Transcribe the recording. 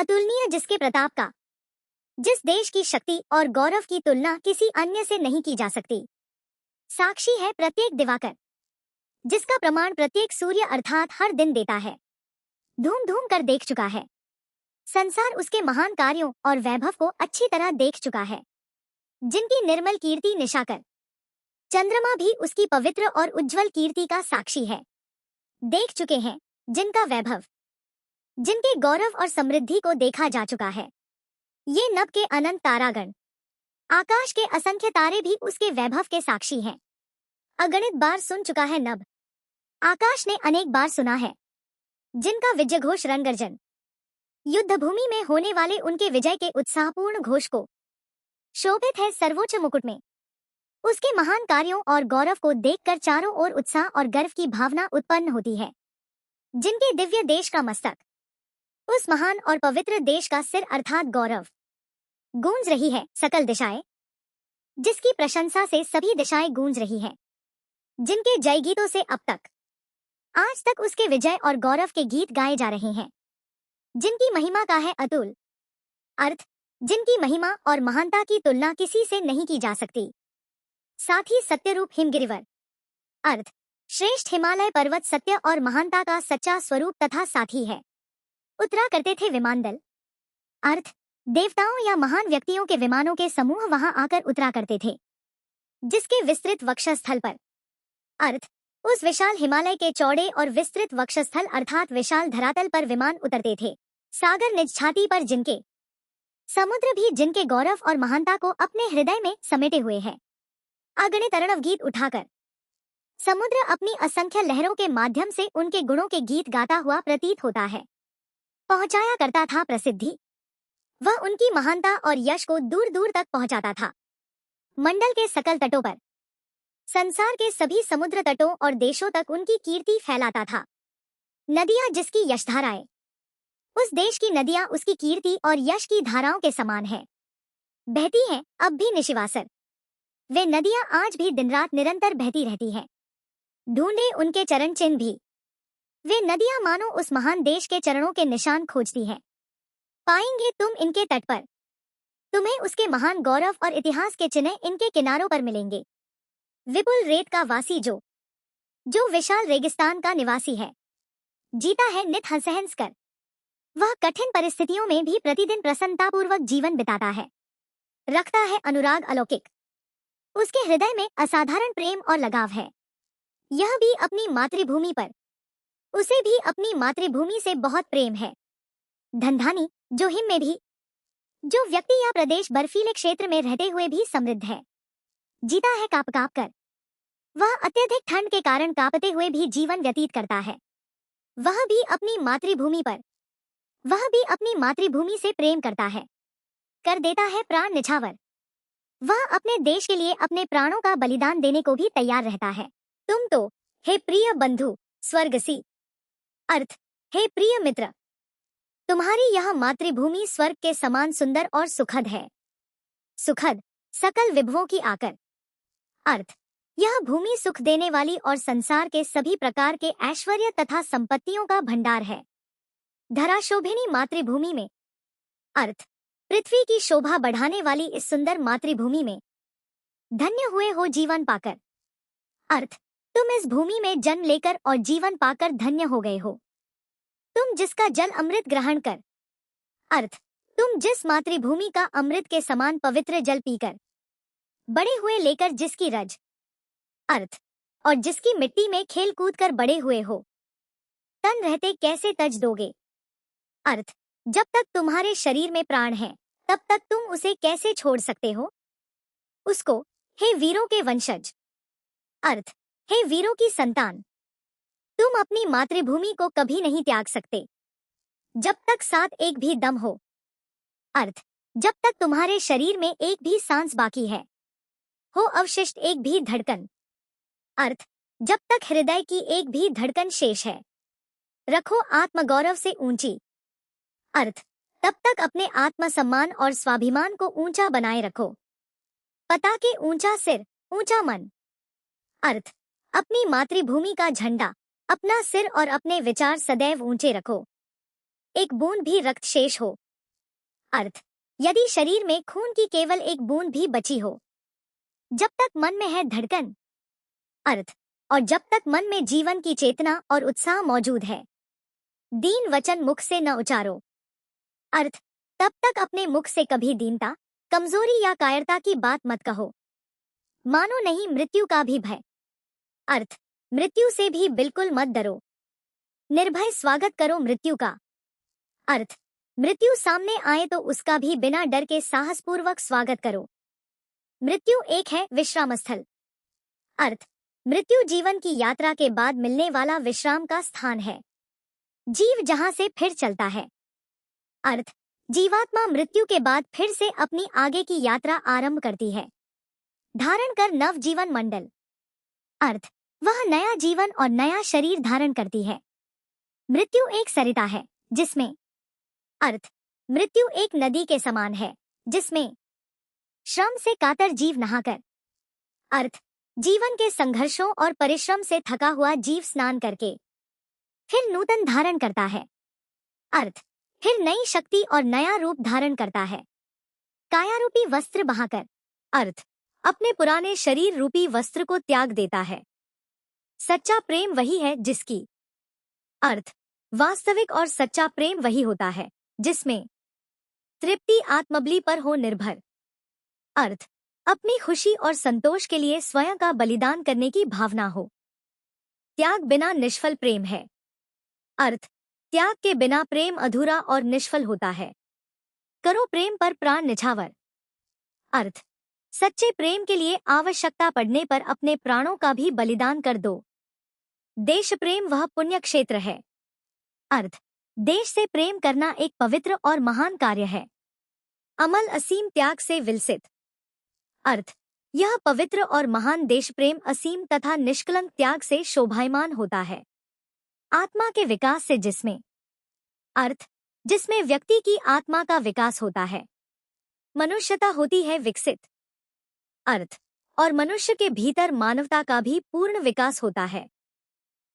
अतुलनीय जिसके प्रताप का, जिस देश की शक्ति और गौरव की तुलना किसी अन्य से नहीं की जा सकती। साक्षी है प्रत्येक दिवाकर, जिसका प्रमाण प्रत्येक सूर्य अर्थात हर दिन देता है। धूम धूम कर देख चुका है संसार, उसके महान कार्यों और वैभव को अच्छी तरह देख चुका है। जिनकी निर्मल कीर्ति निशाकर चंद्रमा भी उसकी पवित्र और उज्जवल कीर्ति का साक्षी है। देख चुके हैं जिनका वैभव, जिनके गौरव और समृद्धि को देखा जा चुका है। ये नभ के अनंत तारागण, आकाश के असंख्य तारे भी उसके वैभव के साक्षी हैं। अगणित बार सुन चुका है नभ, आकाश ने अनेक बार सुना है। जिनका विजय घोष रणगर्जन, युद्ध भूमि में होने वाले उनके विजय के उत्साहपूर्ण घोष को शोभित है सर्वोच्च मुकुट में। उसके महान कार्यों और गौरव को देखकर चारों ओर उत्साह और गर्व की भावना उत्पन्न होती है। जिनके दिव्य देश का मस्तक, उस महान और पवित्र देश का सिर अर्थात गौरव, गूंज रही है सकल दिशाएं, जिसकी प्रशंसा से सभी दिशाएं गूंज रही हैं। जिनके जय गीतों से अब तक आज तक उसके विजय और गौरव के गीत गाए जा रहे हैं। जिनकी महिमा का है अतुल अर्थ, जिनकी महिमा और महानता की तुलना किसी से नहीं की जा सकती। साथ ही सत्यरूप हिमगिरिवर अर्थ, श्रेष्ठ हिमालय पर्वत सत्य और महानता का सच्चा स्वरूप तथा साथी है। उतरा करते थे विमान दल अर्थ, देवताओं या महान व्यक्तियों के विमानों के समूह वहां आकर उतरा करते थे। जिसके विस्तृत वक्षस्थल पर अर्थ, उस विशाल हिमालय के चौड़े और विस्तृत वक्षस्थल अर्थात विशाल धरातल पर विमान उतरते थे। सागर निज छाती पर जिनके, समुद्र भी जिनके गौरव और महानता को अपने हृदय में समेटे हुए है। अगणित अर्णव गीत उठाकर समुद्र अपनी असंख्य लहरों के माध्यम से उनके गुणों के गीत गाता हुआ प्रतीत होता है। पहुंचाया करता था प्रसिद्धि, वह उनकी महानता और यश को दूर दूर तक पहुंचाता था। मंडल के सकल तटों पर, संसार के सभी समुद्र तटों और देशों तक उनकी कीर्ति फैलाता था। नदियां जिसकी यशधाराएं, उस देश की नदियां उसकी कीर्ति और यश की धाराओं के समान है। बहती हैं अब भी निशिवासर, वे नदियां आज भी दिन रात निरंतर बहती रहती हैं। ढूंढे उनके चरण चिन्ह भी, वे नदियां मानो उस महान देश के चरणों के निशान खोजती हैं। पाएंगे तुम इनके तट पर, तुम्हें उसके महान गौरव और इतिहास के चिन्ह इनके किनारों पर मिलेंगे। विपुल रेत का वासी जो विशाल रेगिस्तान का निवासी है, जीता है नित हंसहंस कर, वह कठिन परिस्थितियों में भी प्रतिदिन प्रसन्नतापूर्वक जीवन बिताता है। रखता है अनुराग अलौकिक, उसके हृदय में असाधारण प्रेम और लगाव है। यह भी अपनी मातृभूमि पर, उसे भी अपनी मातृभूमि से बहुत प्रेम है। धनधानी जो हिम में भी, जो व्यक्ति या प्रदेश बर्फीले क्षेत्र में रहते हुए भी समृद्ध है, जीता है कांप कांप कर, वह अत्यधिक ठंड के कारण कांपते हुए भी जीवन व्यतीत करता है। वह भी अपनी मातृभूमि पर, वह भी अपनी मातृभूमि से प्रेम करता है, कर देता है प्राण निछावर। वह अपने देश के लिए अपने प्राणों का बलिदान देने को भी तैयार रहता है। तुम तो हे प्रिय बंधु स्वर्गसी अर्थ, हे प्रिय मित्र, तुम्हारी यह मातृभूमि स्वर्ग के समान सुंदर और सुखद है। सुखद सकल विभवों की आकर अर्थ, यह भूमि सुख देने वाली और संसार के सभी प्रकार के ऐश्वर्य तथा संपत्तियों का भंडार है। धराशोभिनी मातृभूमि में अर्थ, पृथ्वी की शोभा बढ़ाने वाली इस सुंदर मातृभूमि में धन्य हुए हो जीवन पाकर अर्थ, तुम इस भूमि में जन्म लेकर और जीवन पाकर धन्य हो गए हो। तुम जिसका जल अमृत ग्रहण कर अर्थ, तुम जिस मातृभूमि का अमृत के समान पवित्र जल पीकर बड़े हुए, लेकर जिसकी रज अर्थ और जिसकी मिट्टी में खेल कूद कर बड़े हुए हो, तन रहते कैसे तज दोगे अर्थ, जब तक तुम्हारे शरीर में प्राण है तब तक तुम उसे कैसे छोड़ सकते हो उसको। हे वीरों के वंशज अर्थ, हे वीरों की संतान, तुम अपनी मातृभूमि को कभी नहीं त्याग सकते जब तक साथ एक भी दम हो अर्थ, जब तक तुम्हारे शरीर में एक भी सांस बाकी है, हो अवशिष्ट एक भी धड़कन अर्थ, जब तक हृदय की एक भी धड़कन शेष है, रखो आत्मगौरव से ऊंची अर्थ, तब तक अपने आत्मसम्मान और स्वाभिमान को ऊंचा बनाए रखो। पता के ऊंचा सिर ऊंचा मन अर्थ, अपनी मातृभूमि का झंडा, अपना सिर और अपने विचार सदैव ऊंचे रखो। एक बूंद भी रक्त शेष हो अर्थ, यदि शरीर में खून की केवल एक बूंद भी बची हो, जब तक मन में है धड़कन। अर्थ, और जब तक मन में जीवन की चेतना और उत्साह मौजूद है, दीन वचन मुख से न उचारो। अर्थ, तब तक अपने मुख से कभी दीनता, कमजोरी या कायरता की बात मत कहो। मानो नहीं मृत्यु का भी भय। अर्थ, मृत्यु से भी बिल्कुल मत डरो। निर्भय स्वागत करो मृत्यु का। अर्थ, मृत्यु सामने आए तो उसका भी बिना डर के साहसपूर्वक स्वागत करो। मृत्यु एक है विश्राम स्थल। अर्थ, मृत्यु जीवन की यात्रा के बाद मिलने वाला विश्राम का स्थान है, जीव जहां से फिर चलता है। अर्थ, जीवात्मा मृत्यु के बाद फिर से अपनी आगे की यात्रा आरंभ करती है, धारण कर नव जीवन मंडल। अर्थ, वह नया जीवन और नया शरीर धारण करती है। मृत्यु एक सरिता है जिसमें। अर्थ, मृत्यु एक नदी के समान है जिसमें श्रम से कातर जीव नहाकर। अर्थ, जीवन के संघर्षों और परिश्रम से थका हुआ जीव स्नान करके फिर नूतन धारण करता है। अर्थ, फिर नई शक्ति और नया रूप धारण करता है, कायारूपी वस्त्र बहाकर। अर्थ, अपने पुराने शरीर रूपी वस्त्र को त्याग देता है। सच्चा प्रेम वही है जिसकी। अर्थ, वास्तविक और सच्चा प्रेम वही होता है जिसमें तृप्ति आत्मबली पर हो निर्भर। अर्थ, अपनी खुशी और संतोष के लिए स्वयं का बलिदान करने की भावना हो। त्याग बिना निष्फल प्रेम है। अर्थ, त्याग के बिना प्रेम अधूरा और निष्फल होता है। करो प्रेम पर प्राण निछावर। अर्थ, सच्चे प्रेम के लिए आवश्यकता पड़ने पर अपने प्राणों का भी बलिदान कर दो। देश प्रेम वह पुण्य क्षेत्र है। अर्थ, देश से प्रेम करना एक पवित्र और महान कार्य है, अमल असीम त्याग से विलसित। अर्थ, यह पवित्र और महान देश प्रेम असीम तथा निष्कलंक त्याग से शोभायमान होता है, आत्मा के विकास से जिसमें। अर्थ, जिसमें व्यक्ति की आत्मा का विकास होता है, मनुष्यता होती है विकसित। अर्थ, और मनुष्य के भीतर मानवता का भी पूर्ण विकास होता है।